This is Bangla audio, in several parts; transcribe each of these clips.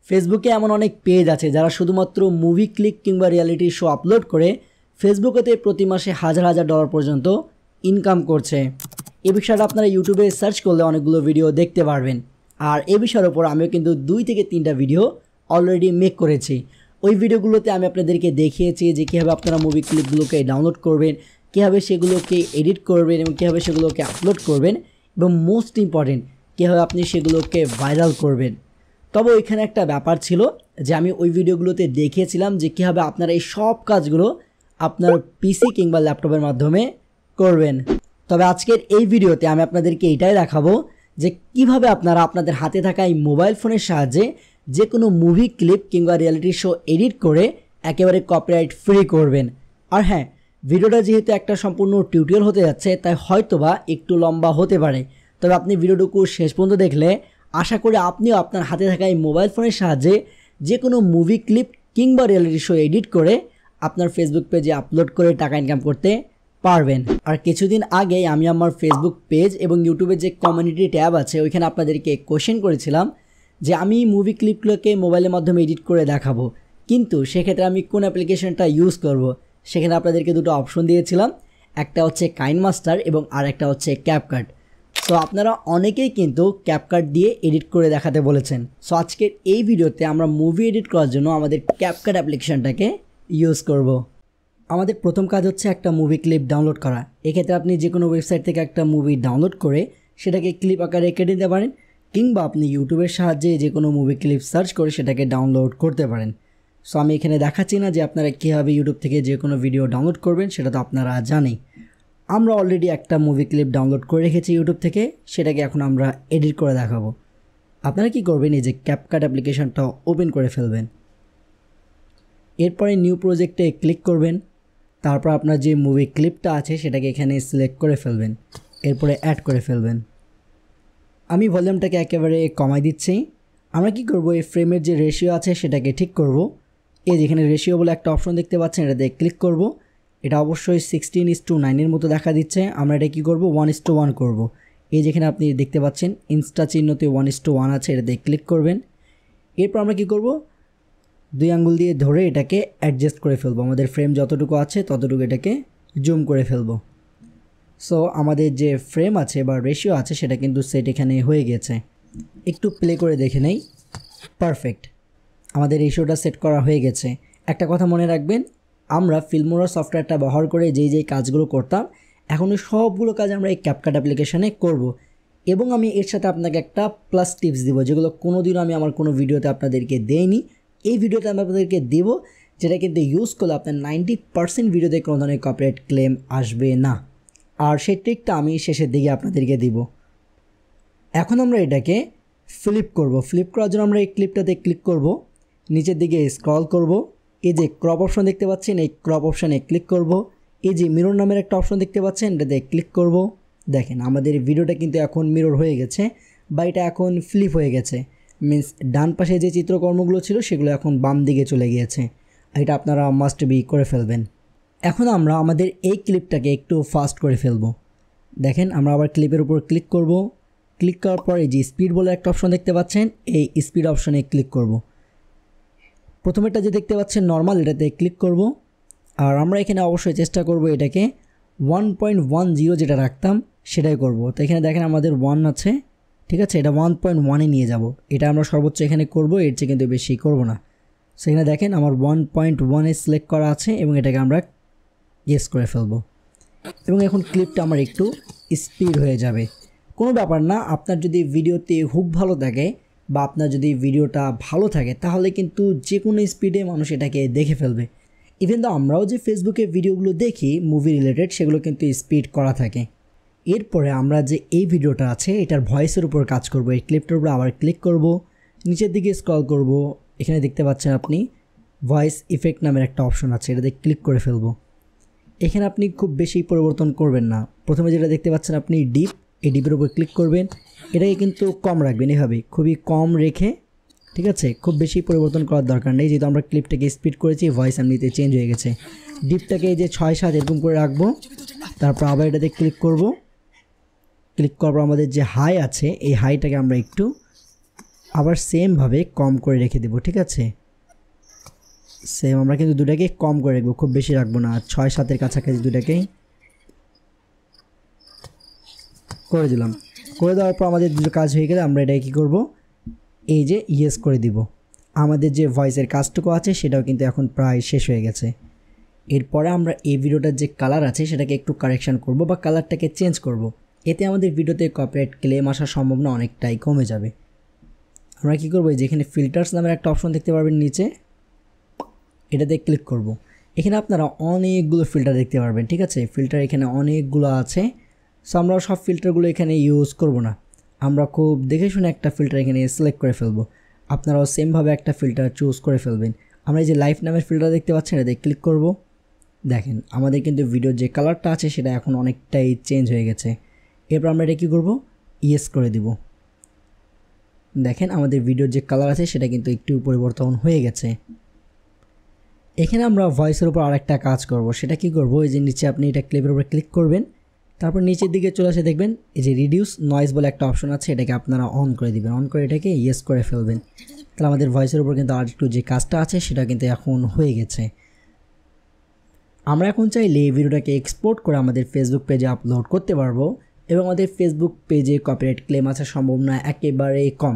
ফেসবুকে এমন অনেক পেজ আছে যারা শুধুমাত্র মুভি ক্লিক কিংবা রিয়েলিটি শো আপলোড করে ফেসবুকেতে প্রতি মাসে হাজার হাজার ডলার পর্যন্ত ইনকাম করছে। এই বিষয়টা আপনারা ইউটিউবে সার্চ করলে অনেকগুলো ভিডিও দেখতে পারবেন। আর এই বিষয়ের ওপর আমিও কিন্তু 2 থেকে 3টা ভিডিও অলরেডি মেক করেছি। ওই ভিডিওগুলোতে আমি আপনাদেরকে দেখিয়েছি যে কীভাবে আপনারা মুভি ক্লিপগুলোকে ডাউনলোড করবেন, কীভাবে সেগুলোকে এডিট করবেন এবং কীভাবে সেগুলোকে আপলোড করবেন, এবং মোস্ট ইম্পর্টেন্ট কীভাবে আপনি সেগুলোকে ভাইরাল করবেন। তবে ওইখানে একটা ব্যাপার ছিল যে আমি ওই ভিডিওগুলোতে দেখিয়েছিলাম যে কীভাবে আপনারা এই সব কাজগুলো আপনার পিসি কিংবা ল্যাপটপের মাধ্যমে করবেন। তবে আজকের এই ভিডিওতে আমি আপনাদেরকে এটাই দেখাবো যে কিভাবে আপনারা আপনাদের হাতে থাকা এই মোবাইল ফোনের সাহায্যে যে কোনো মুভি ক্লিপ কিংবা রিয়েলিটি শো এডিট করে একেবারে কপিরাইট ফ্রি করবেন। আর হ্যাঁ, ভিডিওটা যেহেতু একটা সম্পূর্ণ টিউটোরিয়াল হতে যাচ্ছে তাই হয়তোবা একটু লম্বা হতে পারে, তবে আপনি ভিডিওটুকু শেষ পর্যন্ত দেখলে আশা করি আপনিও আপনার হাতে থাকা এই মোবাইল ফোনের সাহায্যে যে কোনো মুভি ক্লিপ কিংবা রিয়েলিটি শো এডিট করে আপনার ফেসবুক পেজে আপলোড করে টাকা ইনকাম করতে পারবেন। আর কিছুদিন আগেই আমি আমার ফেসবুক পেজ এবং ইউটিউবে যে কমিউনিটি ট্যাব আছে ওইখানে আপনাদেরকে কোশ্চেন করেছিলাম যে আমি মুভি ক্লিপগুলোকে মোবাইলের মাধ্যমে এডিট করে দেখাবো, কিন্তু সেক্ষেত্রে আমি কোন অ্যাপ্লিকেশনটা ইউজ করব। সেখানে আপনাদেরকে দুটো অপশন দিয়েছিলাম, একটা হচ্ছে কাইনমাস্টার এবং আরেকটা হচ্ছে ক্যাপকাট। সো আপনারা অনেকেই কিন্তু ক্যাপকাট দিয়ে এডিট করে দেখাতে বলেছেন। সো আজকের এই ভিডিওতে আমরা মুভি এডিট করার জন্য আমাদের ক্যাপকাট অ্যাপ্লিকেশনটাকে ইউজ করব। আমাদের প্রথম কাজ হচ্ছে একটা মুভি ক্লিপ ডাউনলোড করা। এক্ষেত্রে আপনি যে কোনো ওয়েবসাইট থেকে একটা মুভি ডাউনলোড করে সেটাকে ক্লিপ আকারে কেটে দিতে পারেন, কিংবা আপনি ইউটিউবের সাহায্যে যে কোনো মুভি ক্লিপ সার্চ করে সেটাকে ডাউনলোড করতে পারেন। সো আমি এখানে দেখাচ্ছি না যে আপনারা কীভাবে ইউটিউব থেকে যে কোনো ভিডিও ডাউনলোড করবেন, সেটা তো আপনারা জানেন। আমরা অলরেডি একটা মুভি ক্লিপ ডাউনলোড করে রেখেছি ইউটিউব থেকে, সেটাকে এখন আমরা এডিট করে দেখাবো। আপনারা কি করবেন, এই যে ক্যাপকাট অ্যাপ্লিকেশনটা ওপেন করে ফেলবেন। এরপরে নিউ প্রজেক্টে ক্লিক করবেন, তারপর আপনার যে মুভি ক্লিপটা আছে সেটাকে এখানে সিলেক্ট করে ফেলবেন, এরপরে অ্যাড করে ফেলবেন। আমি ভলিউমটাকে একেবারে কমাই দিচ্ছি। আমরা কি করব, এই ফ্রেমের যে রেশিও আছে সেটাকে ঠিক করব। এই যেখানে রেশিও বলে একটা অপশন দেখতে পাচ্ছেন, এটাতে ক্লিক করব। এটা অবশ্যই 16:9 মতো দেখা দিচ্ছে। আমরা এটা কী করব, 1:1 করব। এই যেখানে আপনি দেখতে পাচ্ছেন ইনস্টা চিহ্নতে 1:1 আছে, এটাতে ক্লিক করবেন। এরপর আমরা কি করব, 2 আঙ্গুল দিয়ে ধরে এটাকে অ্যাডজাস্ট করে ফেলবো। আমাদের ফ্রেম যতটুকু আছে ততটুকু এটাকে জুম করে ফেলবো। সো আমাদের যে ফ্রেম আছে বা রেশিও আছে সেটা কিন্তু সেট এখানে হয়ে গেছে। একটু প্লে করে দেখে নেই। পারফেক্ট, আমাদের রেশিওটা সেট করা হয়ে গেছে। একটা কথা মনে রাখবেন, আমরা ফিল্মোরা সফটওয়্যারটা ব্যবহার করে যেই কাজগুলো করতাম এখন সবগুলো কাজ আমরা এই ক্যাপকাট অ্যাপ্লিকেশানে করব। এবং আমি এর সাথে আপনাকে একটা প্লাস টিপস দিব, যেগুলো কোনোদিনও আমি আমার কোনো ভিডিওতে আপনাদেরকে দেইনি। এই ভিডিওতে আমি আপনাদেরকে দেবো, যেটা কিন্তু ইউজ করলে আপনার 90% ভিডিওতে কোনো ধরনের কপিরাইট ক্লেম আসবে না। আর সেই ট্রিকটা আমি শেষের দিকে আপনাদেরকে দিব। এখন আমরা এটাকে ফ্লিপ করব। ফ্লিপ করার জন্য আমরা এই ক্লিপটাতে ক্লিক করব, নিচের দিকে স্ক্রল করব। এই যে ক্রপ অপশন দেখতে পাচ্ছেন, এই ক্রপ অপশানে ক্লিক করব। এই যে মিরর নামের একটা অপশন দেখতে পাচ্ছেন, এটাতে ক্লিক করব। দেখেন আমাদের ভিডিওটা কিন্তু এখন মিরর হয়ে গেছে, বা এটা এখন ফ্লিপ হয়ে গেছে। মিন্স ডান পাশে যে চিত্রকর্মগুলো ছিল সেগুলো এখন বাম দিকে চলে গিয়েছে। এটা আপনারা মাস্ট বি করে ফেলবেন। এখন আমরা আমাদের এই ক্লিপটাকে একটু ফাস্ট করে ফেলব। দেখেন আমরা আবার ক্লিপের উপর ক্লিক করব। ক্লিক করার পর এই যে স্পিড বলে একটা অপশন দেখতে পাচ্ছেন, এই স্পিড অপশনে ক্লিক করব। প্রথমেরটা যে দেখতে পাচ্ছেন নর্মাল, এটাতে ক্লিক করব। আর আমরা এখানে অবশ্যই চেষ্টা করব এটাকে 1.10 যেটা রাখতাম সেটাই করব। তো এখানে দেখেন আমাদের 1 আছে, ঠিক আছে, এটা 1.1-এ নিয়ে যাব। এটা আমরা সর্বোচ্চ এখানে করব, এর চেয়ে কিন্তু বেশি করব না। সেখানে দেখেন আমার 1.1-এ সিলেক্ট করা আছে এবং এটাকে আমরা ইয়েস করে ফেলব। এবং এখন ক্লিপটা আমার একটু স্পিড হয়ে যাবে। কোনো ব্যাপার না, আপনার যদি ভিডিওতে হুক ভালো থাকে বা আপনার যদি ভিডিওটা ভালো থাকে তাহলে কিন্তু যে কোনো স্পিডে মানুষ এটাকে দেখে ফেলবে। ইভেন তো আমরাও যে ফেসবুকে ভিডিওগুলো দেখি মুভি রিলেটেড, সেগুলো কিন্তু স্পিড করা থাকে। এরপরে আমরা যে এই ভিডিওটা আছে এটার ভয়েসের উপর কাজ করব। এই ক্লিপটার উপর আবার ক্লিক করব, নিচের দিকে স্ক্রল করব। এখানে দেখতে পাচ্ছেন আপনি ভয়েস ইফেক্ট নামের একটা অপশন আছে, এটাতে ক্লিক করে ফেলব। এখানে আপনি খুব বেশি পরিবর্তন করবেন না। প্রথমে যেটা দেখতে পাচ্ছেন আপনি ডিপ, এই ডিপের উপর ক্লিক করবেন। এটাকে কিন্তু কম রাখবেন, এভাবে খুবই কম রেখে, ঠিক আছে, খুব বেশি পরিবর্তন করার দরকার নেই। যেহেতু আমরা ক্লিপটাকে স্পিড করেছি, ভয়েস এমনিতে চেঞ্জ হয়ে গেছে। ডিপটাকে এই যে 6-7 এরকম করে রাখবো। তারপর আবার এটাতে ক্লিক করব। ক্লিক করার পর আমাদের যে হাই আছে এই হাইটাকে আমরা একটু আবার সেমভাবে কম করে রেখে দেবো, ঠিক আছে। সেম আমরা কিন্তু দুটাকে কম করে রাখবো, খুব বেশি রাখবো না, 6-7-এর কাছাকাছি দুটাকেই করে দিলাম। করে দেওয়ার পর আমাদের দুটো কাজ হয়ে গেলে আমরা এটাকে কী করবো, এই যে ইয়েস করে দিব। আমাদের যে ভয়েসের কাজটুকু আছে সেটাও কিন্তু এখন প্রায় শেষ হয়ে গেছে। এরপরে আমরা এই ভিডিওটার যে কালার আছে সেটাকে একটু কারেকশান করব বা কালারটাকে চেঞ্জ করব। এতে আমাদের ভিডিওতে কপিরাইট ক্লেম আসার সম্ভাবনা অনেকটাই কমে যাবে। আমরা কী করবো, যেখানে ফিল্টার্স নামের একটা অপশন দেখতে পারবেন নিচে, এটাতে ক্লিক করব। এখানে আপনারা অনেকগুলো ফিল্টার দেখতে পারবেন, ঠিক আছে। ফিল্টার এখানে অনেকগুলো আছে। সো আমরা সব ফিল্টারগুলো এখানে ইউজ করব না, আমরা খুব দেখে শুনে একটা ফিল্টার এখানে সিলেক্ট করে ফেলবো। আপনারাও সেমভাবে একটা ফিল্টার চুজ করে ফেলবেন। আমরা এই যে লাইফ নামের ফিল্টার দেখতে পাচ্ছেন, এটাতে ক্লিক করব। দেখেন আমাদের কিন্তু ভিডিওর যে কালারটা আছে সেটা এখন অনেকটাই চেঞ্জ হয়ে গেছে। এরপর আমরা এটা কী করবো, ইয়েস করে দিব। দেখেন আমাদের ভিডিওর যে কালার আছে সেটা কিন্তু একটু পরিবর্তন হয়ে গেছে। এখানে আমরা ভয়েসের উপর আরেকটা কাজ করব। সেটা কি করব, এই যে নিচে আপনি এটা ক্লিপের উপর ক্লিক করবেন, তারপর নিচের দিকে চলে আসে দেখবেন এই যে রিডিউস নয়েজ বলে একটা অপশন আছে, এটাকে আপনারা অন করে দিবেন। অন করে এটাকে ইয়েস করে ফেলবেন। তাহলে আমাদের ভয়েসের উপর কিন্তু আর একটু যে কাজটা আছে সেটা কিন্তু এখন হয়ে গেছে। আমরা এখন চাইলে এই ভিডিওটাকে এক্সপোর্ট করে আমাদের ফেসবুক পেজে আপলোড করতে পারবো এবং আমাদের ফেসবুক পেজে কপিরাইট ক্লেম আসার সম্ভাবনা একেবারেই কম।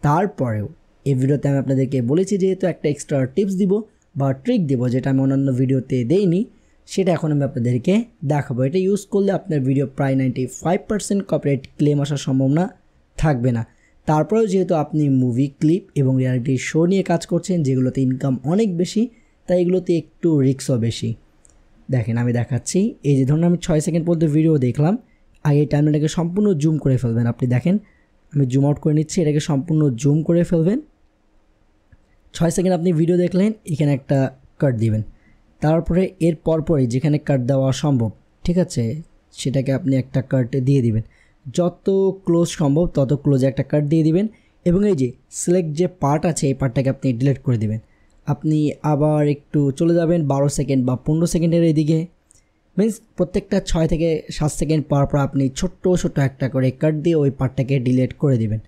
তারপরেও এই ভিডিওতে আমি আপনাদেরকে বলেছি যেহেতু একটা এক্সট্রা টিপস দিব বা ট্রিক দিব, যেটা আমি অন্যান্য ভিডিওতে দেইনি, সেটা এখন আমি আপনাদেরকে দেখাবো। এটা ইউজ করলে আপনার ভিডিও প্রায় 95% কপিরাইট ক্লেম আসার সম্ভাবনা থাকবে না। তারপরেও যেহেতু আপনি মুভি ক্লিপ এবং রিয়ালিটি শো নিয়ে কাজ করছেন, যেগুলোতে ইনকাম অনেক বেশি, তাই এগুলোতে একটু রিস্কও বেশি। দেখেন আমি দেখাচ্ছি, এই যে ধরুন আমি 6 সেকেন্ড পর্যন্ত ভিডিও দেখলাম, আগে টাইমলাইনটাকে সম্পূর্ণ জুম করে ফেলবেন। আপনি দেখেন আমি জুম আউট করে নিচ্ছি, এটাকে সম্পূর্ণ জুম করে ফেলবেন। 6 সেকেন্ড আপনি ভিডিও দেখলেন, এখানে একটা কাট দিবেন। তারপরে এর পরপরই যেখানে কাট দেওয়া সম্ভব, ঠিক আছে, সেটাকে আপনি একটা কাট দিয়ে দিবেন। যত ক্লোজ সম্ভব তত ক্লোজে একটা কাট দিয়ে দিবেন এবং এই যে সিলেক্ট যে পার্ট আছে এই পার্টটাকে আপনি ডিলিট করে দিবেন। আপনি আবার একটু চলে যাবেন 12 সেকেন্ড বা 15 সেকেন্ডের এইদিকে, মিন্স প্রত্যেকটা 6 থেকে 7 সেকেন্ড পর পর আপনি ছোট্ট ছোট্ট একটা করে কাট দিয়ে ওই পার্টটাকে ডিলিট করে দিবেন।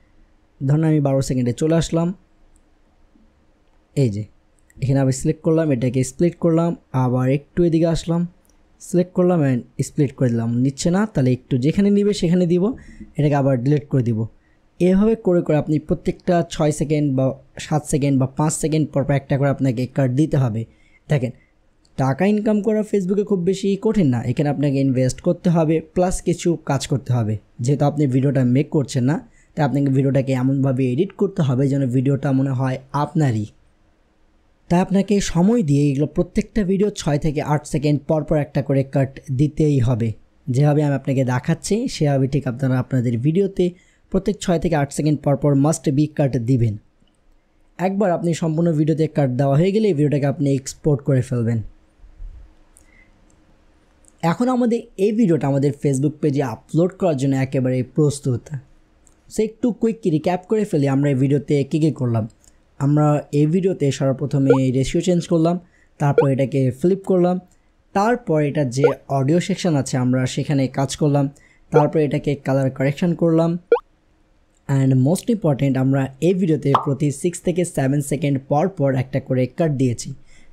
ধরুন আমি 12 সেকেন্ডে চলে আসলাম, এই যে এখানে আবার সিলেক্ট করলাম, এটাকে স্প্লিট করলাম, আবার একটু এদিকে আসলাম, সিলেক্ট করলাম অ্যান্ড স্প্লিট করে দিলাম। নিচ্ছে না, তাহলে একটু যেখানে নিবে সেখানে দিব, এটাকে আবার ডিলিট করে দিব। এভাবে করে করে আপনি প্রত্যেকটা 6 সেকেন্ড বা 7 সেকেন্ড বা 5 সেকেন্ড পর পর একটা করে আপনাকে কাট দিতে হবে। দেখেন টাকা ইনকাম করা ফেসবুকে খুব বেশি কঠিন না, এখানে আপনাকে ইনভেস্ট করতে হবে প্লাস কিছু কাজ করতে হবে। যেহেতু আপনি ভিডিওটা মেক করছেন না, তাই আপনাকে ভিডিওটাকে এমনভাবে এডিট করতে হবে যেন ভিডিওটা মনে হয় আপনারই। তাই আপনাকে সময় দিয়ে এগুলো প্রত্যেকটা ভিডিও 6 থেকে 8 সেকেন্ড পর পর একটা করে কাট দিতেই হবে। যেভাবে আমি আপনাকে দেখাচ্ছি সেভাবে ঠিক আপনারা আপনাদের ভিডিওতে প্রত্যেক 6 থেকে 8 সেকেন্ড পর পর মাস্ট বি কাট দিবেন। একবার আপনি সম্পূর্ণ ভিডিওতে কাট দেওয়া হয়ে গেলে এই ভিডিওটাকে আপনি এক্সপোর্ট করে ফেলবেন। এখন আমাদের এই ভিডিওটা আমাদের ফেসবুক পেজে আপলোড করার জন্য একেবারে প্রস্তুত। সো একটু কুইক রিক্যাপ করে ফেলি আমরা এই ভিডিওতে কী কী করলাম। আমরা এই ভিডিওতে সর্বপ্রথমে রেশিও চেঞ্জ করলাম, তারপর এটাকে ফ্লিপ করলাম, তারপর এটা যে অডিও সেকশন আছে আমরা সেখানে কাজ করলাম, তারপর এটাকে কালার কারেকশন করলাম অ্যান্ড মোস্ট ইম্পর্টেন্ট আমরা এই ভিডিওতে প্রতি 6 থেকে 7 সেকেন্ড পর পর একটা করে কাট দিয়েছি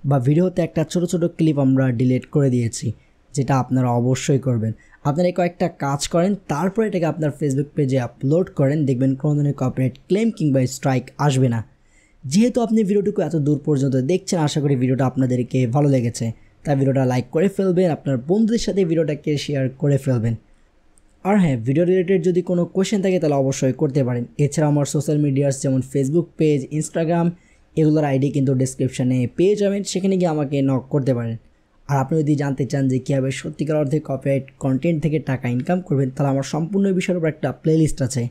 বা ভিডিওতে একটা ছোট ছোট ক্লিপ আমরা ডিলিট করে দিয়েছি, যেটা আপনারা অবশ্যই করবেন। আপনারা এই কয়েকটা কাজ করেন, তারপর এটাকে আপনার ফেসবুক পেজে আপলোড করেন, দেখবেন কোনো ধরনের কপিরাইট ক্লেম কিংবা স্ট্রাইক আসবে না। যেহেতু আপনি ভিডিওটুকু এত দূর পর্যন্ত দেখছেন, আশা করি ভিডিওটা আপনাদেরকে ভালো লেগেছে, তাই ভিডিওটা লাইক করে ফেলবেন, আপনার বন্ধুদের সাথে ভিডিওটাকে শেয়ার করে ফেলবেন। আর হ্যাঁ, ভিডিও রিলেটেড যদি কোনো কোয়েশ্চেন থাকে তাহলে অবশ্যই করতে পারেন। এছাড়া আমার সোশ্যাল মিডিয়াস যেমন ফেসবুক পেজ, ইনস্টাগ্রাম, এগুলোর আইডি কিন্তু ডেসক্রিপশানে পেয়ে যাবেন, সেখানে গিয়ে আমাকে নক করতে পারেন। আর আপনি যদি জানতে চান যে কীভাবে সত্যিকার অর্থে কপিরাইট কন্টেন্ট থেকে টাকা ইনকাম করবেন, তাহলে আমার সম্পূর্ণ বিষয়ের উপর একটা প্লেলিস্ট আছে,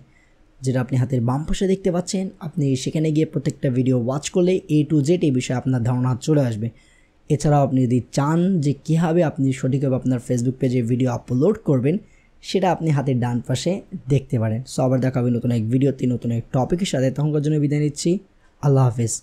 যেটা আপনি হাতের বাম পাশে দেখতে পাচ্ছেন। আপনি সেখানে গিয়ে প্রত্যেকটা ভিডিও ওয়াচ করলে A to Z এই বিষয়ে আপনার ধারণা চলে আসবে। এছাড়াও আপনি যদি চান যে কীভাবে আপনি সঠিকভাবে আপনার ফেসবুক পেজে ভিডিও আপলোড করবেন, সেটা আপনি হাতের ডান পাশে দেখতে পারেন। সো আবার দেখা হবে নতুন এক ভিডিওতে নতুন এক টপিকের সাথে। তখনকার জন্য বিদায় নিচ্ছি। আল্লাহ হাফেজ।